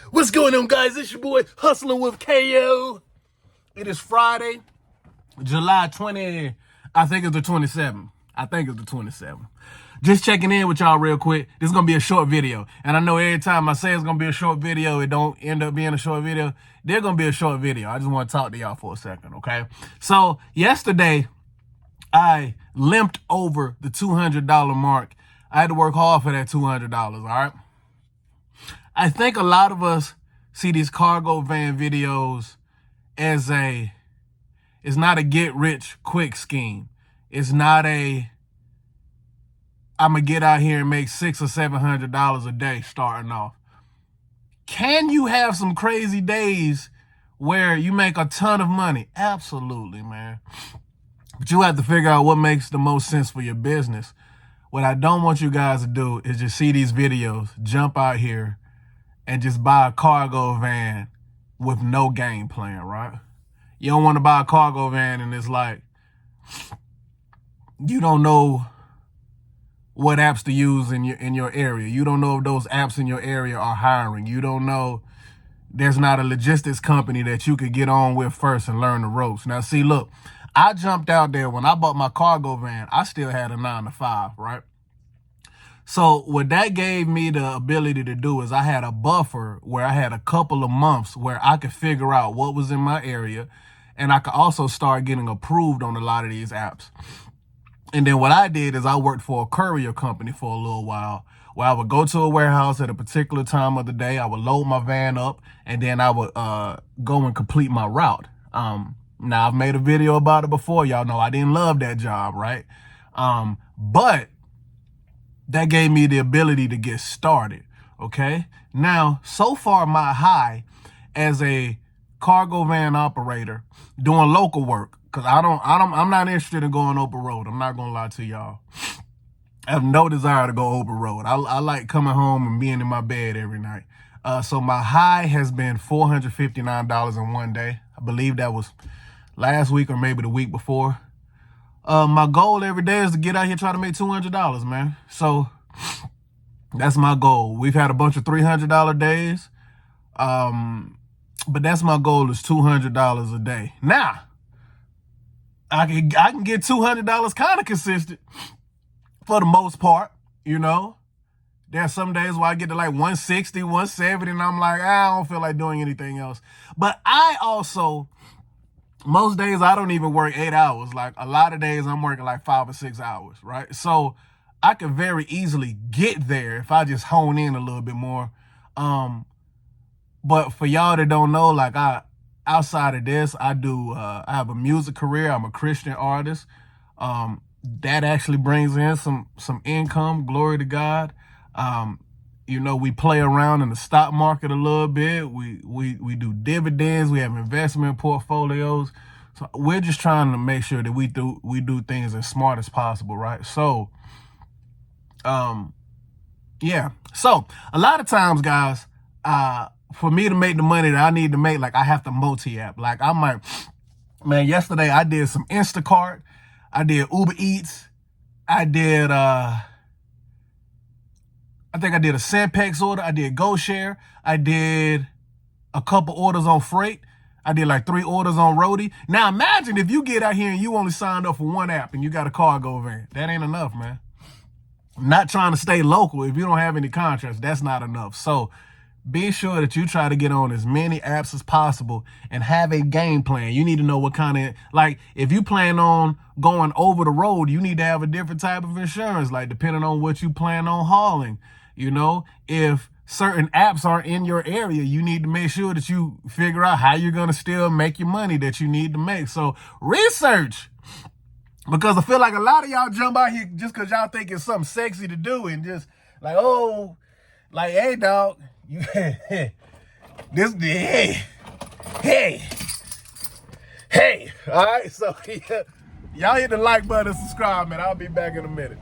What's going on, guys? It's your boy Hustling with KO. It is Friday, July 20. I think it's the 27th. Just checking in with y'all real quick. This is gonna be a short video, and I know every time I say it's gonna be a short video, it don't end up being a short video. They're gonna be a short video. I just want to talk to y'all for a second, okay? So yesterday, I limped over the $200 mark. I had to work hard for that $200. All right. I think a lot of us see these cargo van videos as it's not a get rich quick scheme. It's not I'm gonna get out here and make $600 or $700 a day starting off. Can you have some crazy days where you make a ton of money? Absolutely, man. But you have to figure out what makes the most sense for your business. What I don't want you guys to do is just see these videos, jump out here, and just buy a cargo van with no game plan, right? You don't want to buy a cargo van and it's like, you don't know what apps to use in your area. You don't know if those apps in your area are hiring. You don't know there's not a logistics company that you could get on with first and learn the ropes. Now, see, look, I jumped out there when I bought my cargo van. I still had a 9-to-5, right? So what that gave me the ability to do is I had a buffer where I had a couple of months where I could figure out what was in my area, and I could also start getting approved on a lot of these apps. And then what I did is I worked for a courier company for a little while, where I would go to a warehouse at a particular time of the day. I would load my van up, and then I would go and complete my route. Now, I've made a video about it before. Y'all know I didn't love that job, right? But that gave me the ability to get started, okay? Now, so far, my high as a cargo van operator doing local work, because I'm not interested in going over road. I'm not gonna lie to y'all. I have no desire to go over road. I like coming home and being in my bed every night. So my high has been $459 in one day. I believe that was last week or maybe the week before. My goal every day is to get out here, try to make $200, man. So that's my goal. We've had a bunch of $300 days. But that's my goal, is $200 a day. Now, I can get $200 kind of consistent for the most part, you know. There's some days where I get to like 160, 170, and I'm like, I don't feel like doing anything else. But most days I don't even work 8 hours. Like a lot of days I'm working like 5 or 6 hours, right? So I could very easily get there if I just hone in a little bit more. But for y'all that don't know, like outside of this, I have a music career. I'm a Christian artist. That actually brings in some income. Glory to God. You know, we play around in the stock market a little bit. We do dividends. We have investment portfolios. So we're just trying to make sure that we do things as smart as possible, right? So, yeah. So a lot of times, guys, for me to make the money that I need to make, like I have to multi-app. Like man, yesterday I did some Instacart. I did Uber Eats. I think I did a Sempex order. I did GoShare. I did a couple orders on Freight. I did like 3 orders on Roadie. Now imagine if you get out here and you only signed up for one app and you got a cargo van. That ain't enough, man. I'm not trying to stay local. If you don't have any contracts, that's not enough. So be sure that you try to get on as many apps as possible and have a game plan. You need to know what kind of, like, if you plan on going over the road, you need to have a different type of insurance, like depending on what you plan on hauling. You know, if certain apps are in your area, you need to make sure that you figure out how you're going to still make your money that you need to make. So research, because I feel like a lot of y'all jump out here just because y'all think it's something sexy to do and just like, oh, like, hey, dog, you, hey, all right. So yeah, y'all hit the like button and subscribe, man. I'll be back in a minute.